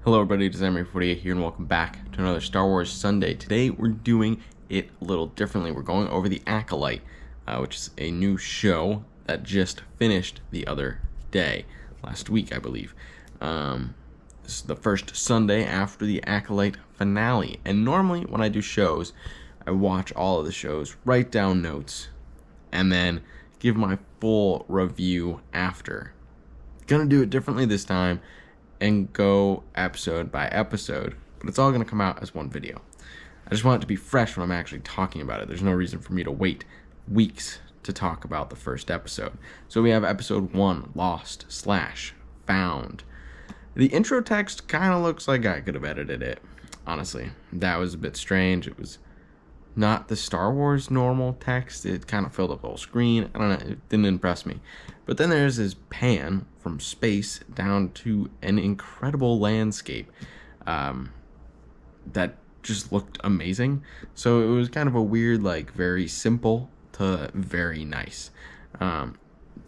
Hello everybody, it's Samurai48 here and welcome back to another Star Wars Sunday. Today we're doing it a little differently. We're going over the Acolyte, which is a new show that just finished the other day, last week I believe. This is the first Sunday after the Acolyte finale, and normally when I do shows, I watch all of the shows, write down notes, and then give my full review after. Gonna do it differently this time and go episode by episode, but it's all going to come out as one video. I just want it to be fresh when I'm actually talking about it. There's no reason for me to wait weeks to talk about the first episode. So we have episode 1, Lost/Found. The intro text kind of looks like I could have edited it, honestly. That was a bit strange. It was not the Star Wars normal text. It kind of filled up the whole screen. I don't know, it didn't impress me. But then there's this pan from space down to an incredible landscape that just looked amazing. So it was kind of a weird, very simple to very nice.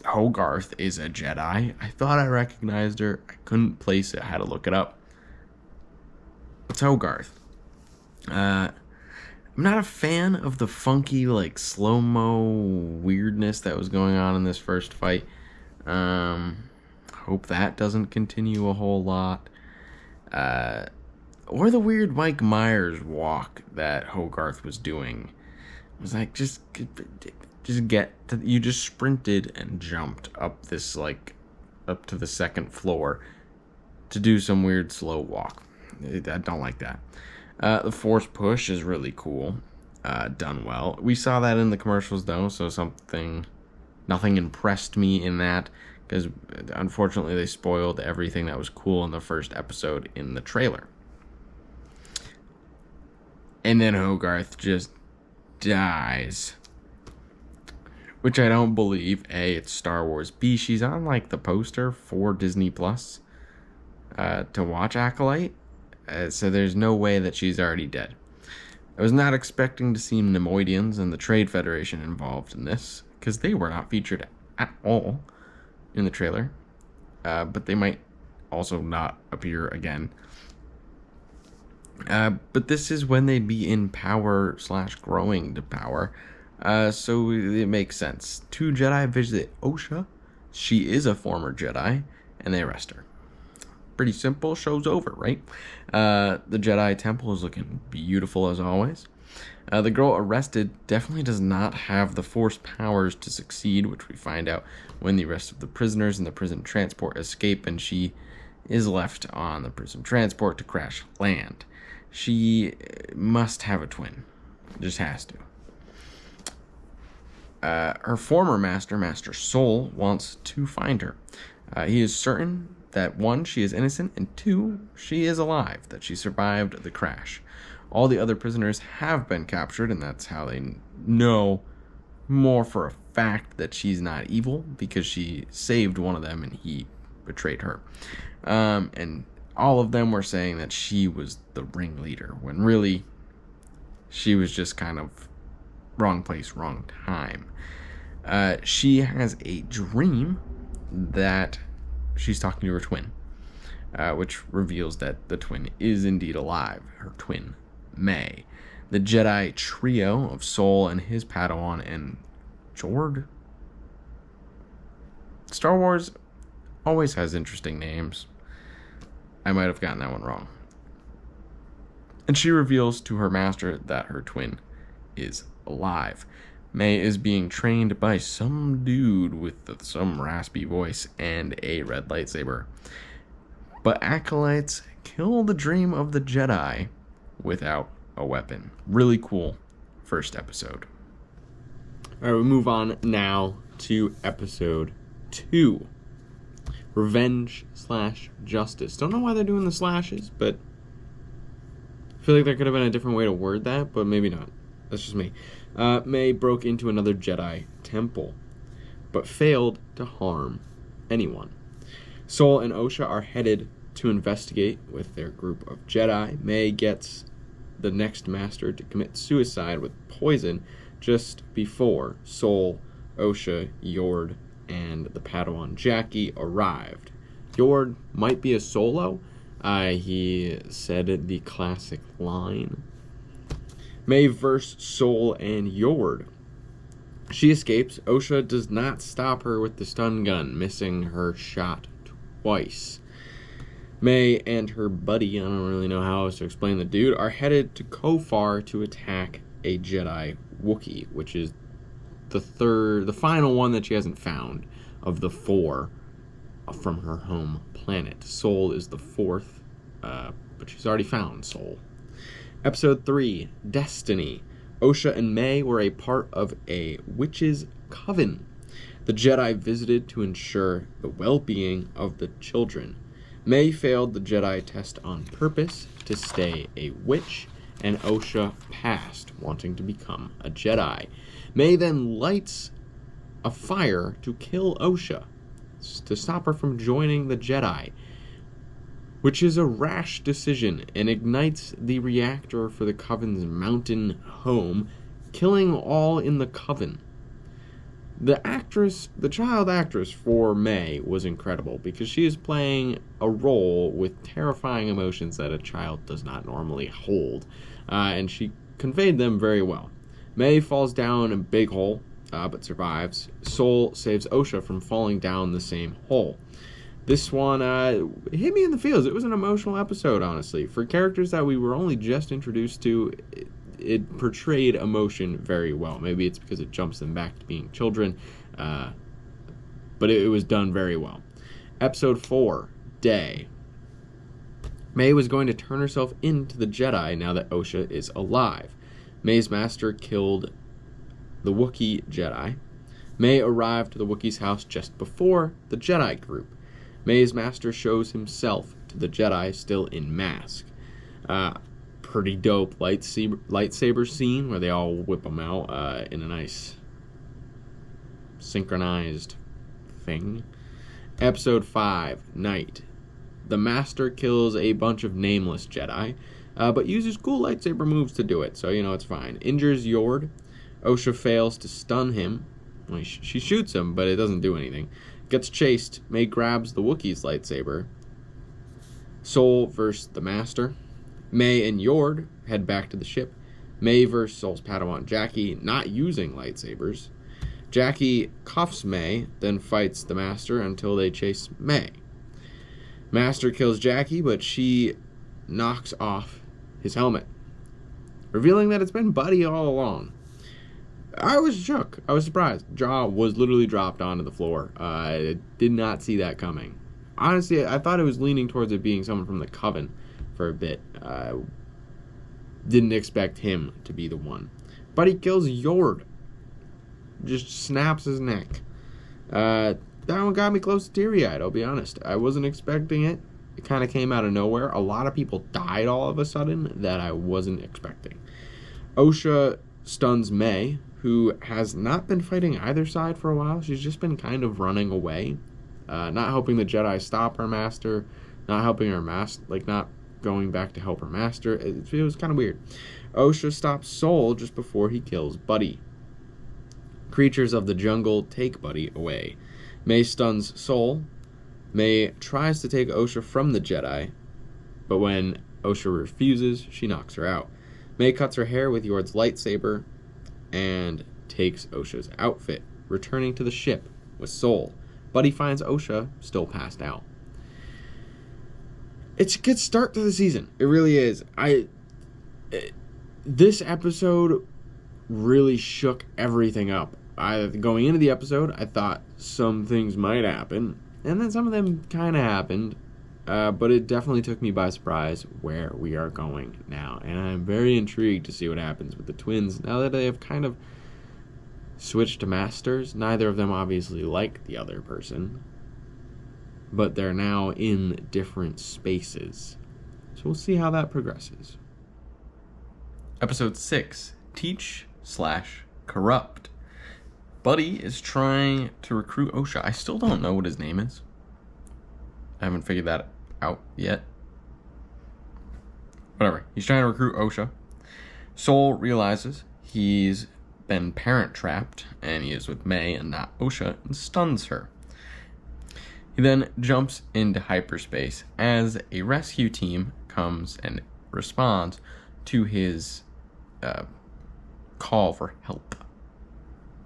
Hogarth is a Jedi. I thought I recognized her. I couldn't place it. I had to look it up. It's Hogarth. I'm not a fan of the funky, slow-mo weirdness that was going on in this first fight. Hope that doesn't continue a whole lot. Or the weird Mike Myers walk that Hogarth was doing. It was like, just get to, you just sprinted and jumped up this, up to the second floor to do some weird slow walk. I don't like that. The force push is really cool, done well. We saw that in the commercials though, so nothing impressed me in that, because unfortunately they spoiled everything that was cool in the first episode in the trailer. And then Hogarth just dies, which I don't believe. A, it's Star Wars. B, she's on the poster for Disney Plus to watch Acolyte. So there's no way that she's already dead. I was not expecting to see Nemoidians and the Trade Federation involved in this, because they were not featured at all in the trailer. But they might also not appear again. But this is when they'd be in power / growing to power. So it makes sense. 2 Jedi visit Osha. She is a former Jedi, and they arrest her. Pretty simple, show's over, right? The Jedi Temple is looking beautiful as always. The girl arrested definitely does not have the Force powers to succeed, which we find out when the rest of the prisoners in the prison transport escape, and she is left on the prison transport to crash land. She must have a twin. Just has to. Her former master, Master Soul, wants to find her. He is certain that 1, she is innocent, and 2, she is alive, that she survived the crash. All the other prisoners have been captured, and that's how they know more for a fact that she's not evil, because she saved one of them and he betrayed her. And all of them were saying that she was the ringleader, when really she was just kind of wrong place, wrong time. She has a dream that she's talking to her twin, which reveals that the twin is indeed alive, her twin, May. The Jedi trio of Soul and his Padawan and Jord. Star Wars always has interesting names. I might have gotten that one wrong. And she reveals to her master that her twin is alive. May is being trained by some dude with some raspy voice and a red lightsaber. But acolytes kill the dream of the Jedi without a weapon. Really cool first episode. Alright, we move on now to episode 2. Revenge/Justice. Don't know why they're doing the slashes, but I feel like there could have been a different way to word that, but maybe not. That's just me. May broke into another Jedi temple, but failed to harm anyone. Soul and Osha are headed to investigate with their group of Jedi. May gets the next master to commit suicide with poison just before Soul, Osha, Yord, and the Padawan Jackie arrived. Yord might be a solo. He said the classic line. May verse Soul and Yord. She escapes. Osha does not stop her with the stun gun, missing her shot twice. May and her buddy, I don't really know how else to explain the dude, are headed to Kofar to attack a Jedi Wookiee, which is the final one that she hasn't found of the 4 from her home planet. Soul is the 4th, but she's already found Soul. Episode 3, Destiny. Osha and May were a part of a witch's coven. The Jedi visited to ensure the well-being of the children. May failed the Jedi test on purpose to stay a witch, and Osha passed, wanting to become a Jedi. May then lights a fire to kill Osha, to stop her from joining the Jedi, which is a rash decision, and ignites the reactor for the Coven's mountain home, killing all in the Coven. The child actress for May was incredible, because she is playing a role with terrifying emotions that a child does not normally hold, and she conveyed them very well. May falls down a big hole, but survives. Soul saves Osha from falling down the same hole. This one hit me in the feels. It was an emotional episode, honestly. For characters that we were only just introduced to, it portrayed emotion very well. Maybe it's because it jumps them back to being children, but it was done very well. Episode 4, Day. May was going to turn herself into the Jedi now that Osha is alive. May's master killed the Wookiee Jedi. May arrived to the Wookiee's house just before the Jedi group. May's master shows himself to the Jedi still in mask. Pretty dope lightsaber scene where they all whip them out in a nice synchronized thing. Episode 5, Night. The master kills a bunch of nameless Jedi, but uses cool lightsaber moves to do it, so it's fine. Injures Yord. Osha fails to stun him. Well, she shoots him, but it doesn't do anything. Gets chased. May grabs the Wookiee's lightsaber. Soul versus the Master. May and Yord head back to the ship. May versus Soul's Padawan Jackie, not using lightsabers. Jackie cuffs May, then fights the Master until they chase May. Master kills Jackie, but she knocks off his helmet, revealing that it's been Buddy all along. I was shook. I was surprised. Jaw was literally dropped onto the floor. I did not see that coming. Honestly, I thought it was leaning towards it being someone from the Coven for a bit. Didn't expect him to be the one. But he kills Yord. Just snaps his neck. That one got me close to teary-eyed, I'll be honest. I wasn't expecting it. It kind of came out of nowhere. A lot of people died all of a sudden that I wasn't expecting. Osha stuns May, who has not been fighting either side for a while. She's just been kind of running away, not helping the Jedi stop her master, not helping her not going back to help her master. It was kind of weird. Osha stops Soul just before he kills Buddy. Creatures of the jungle take Buddy away. May stuns Soul. May tries to take Osha from the Jedi, but when Osha refuses, she knocks her out. May cuts her hair with Yord's lightsaber and takes Osha's outfit, returning to the ship with Soul. Buddy finds Osha still passed out. It's a good start to the season. It really is. This episode really shook everything up. Going into the episode, I thought some things might happen, and then some of them kind of happened. But it definitely took me by surprise where we are going now. And I'm very intrigued to see what happens with the twins now that they have kind of switched to masters. Neither of them obviously like the other person, but they're now in different spaces. So we'll see how that progresses. Episode 6, Teach/Corrupt. Buddy is trying to recruit Osha. I still don't know what his name is. I haven't figured that out yet. Whatever. He's trying to recruit Osha. Soul realizes he's been parent trapped, and he is with May and not Osha, and stuns her. He then jumps into hyperspace as a rescue team comes and responds to his call for help.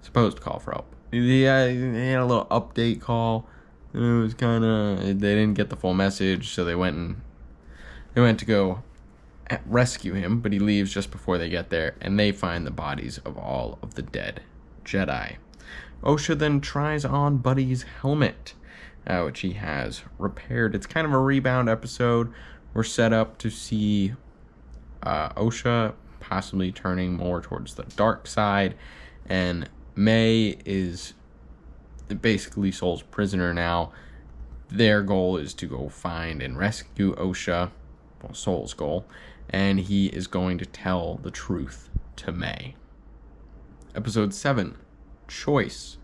Supposed call for help. He had a little update call. It was kind of... They didn't get the full message, so they went to go rescue him, but he leaves just before they get there, and they find the bodies of all of the dead Jedi. Osha then tries on Buddy's helmet, which he has repaired. It's kind of a rebound episode. We're set up to see Osha possibly turning more towards the dark side, and May is basically Soul's prisoner now. Their goal is to go find and rescue Osha, well, Soul's goal, and he is going to tell the truth to May. Episode 7, Choice.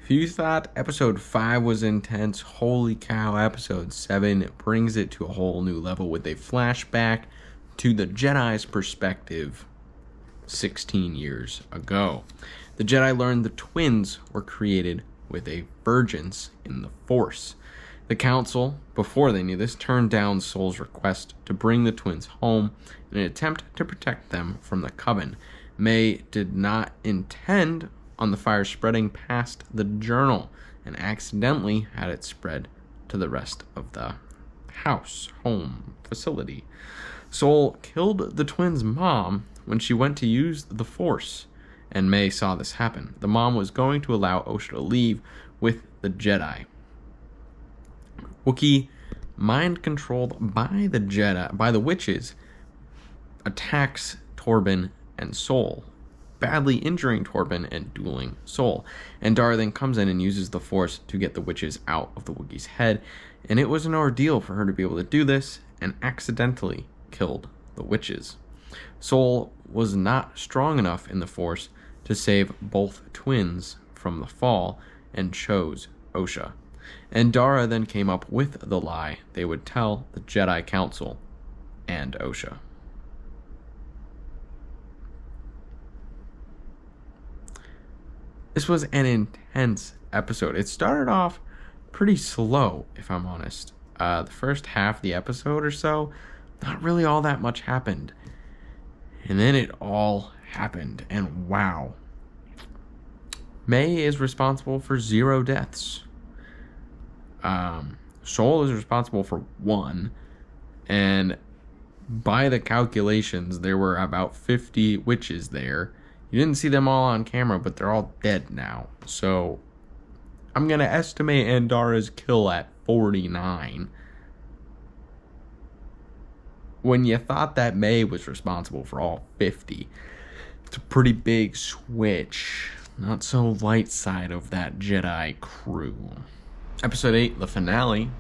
If you thought episode 5 was intense, holy cow, episode 7 brings it to a whole new level with a flashback to the Jedi's perspective 16 years ago. The Jedi learned the twins were created with a virgins in the Force. The Council, before they knew this, turned down Soul's request to bring the twins home in an attempt to protect them from the Coven. May did not intend on the fire spreading past the journal and accidentally had it spread to the rest of the home facility. Soul killed the twins' mom when she went to use the Force, and May saw this happen. The mom was going to allow Osha to leave with the Jedi. Wookiee, mind controlled by the witches, attacks Torben and Soul, badly injuring Torben and dueling Soul. And Dara then comes in and uses the Force to get the witches out of the Wookiee's head, and it was an ordeal for her to be able to do this, and accidentally killed the witches. Soul was not strong enough in the Force to save both twins from the fall and chose Osha. And Dara then came up with the lie they would tell the Jedi Council and Osha. This was an intense episode. It started off pretty slow, if I'm honest. The first half of the episode or so, not really all that much happened. And then it all happened, and wow. May is responsible for 0 deaths. Soul is responsible for 1, and by the calculations, there were about 50 witches there. You didn't see them all on camera, but they're all dead now. So I'm going to estimate Andara's kill at 49. When you thought that May was responsible for all 50, it's a pretty big switch. Not so light side of that Jedi crew. Episode 8, the finale,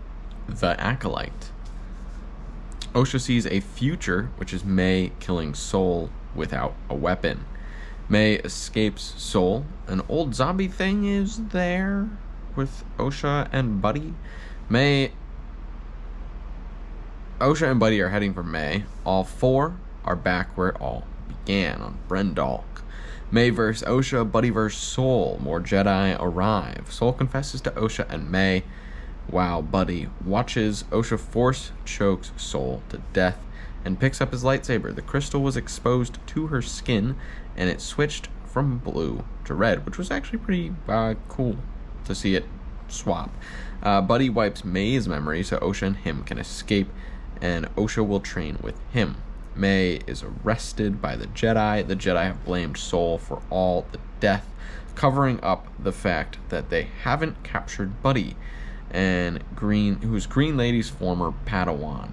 The Acolyte. Osha sees a future, which is May killing Soul without a weapon. May escapes Soul. An old zombie thing is there with Osha and Buddy. Osha and Buddy are heading for May. All 4 are back where it all began, on Brendalk. May versus Osha, Buddy versus Soul. More Jedi arrive. Soul confesses to Osha and May, while Buddy watches. Osha force chokes Soul to death and picks up his lightsaber. The crystal was exposed to her skin, and it switched from blue to red, which was actually pretty cool to see it swap. Buddy wipes May's memory so Osha and him can escape, and Osha will train with him. May is arrested by the Jedi. The Jedi have blamed Soul for all the death, covering up the fact that they haven't captured Buddy, and who's Green Lady's former Padawan.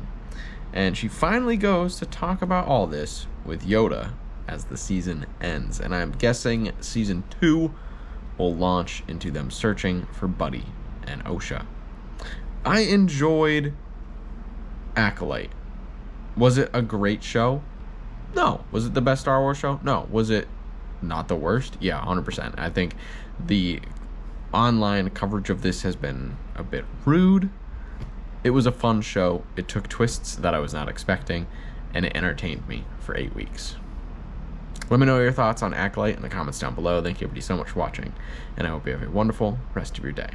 And she finally goes to talk about all this with Yoda as the season ends. And I'm guessing season 2 will launch into them searching for Buddy and Osha. I enjoyed Acolyte. Was it a great show? No. Was it the best Star Wars show? No. Was it not the worst? Yeah, 100%. I think the online coverage of this has been a bit rude. It was a fun show. It took twists that I was not expecting, and it entertained me for 8 weeks. Let me know your thoughts on Acolyte in the comments down below. Thank you everybody so much for watching, and I hope you have a wonderful rest of your day.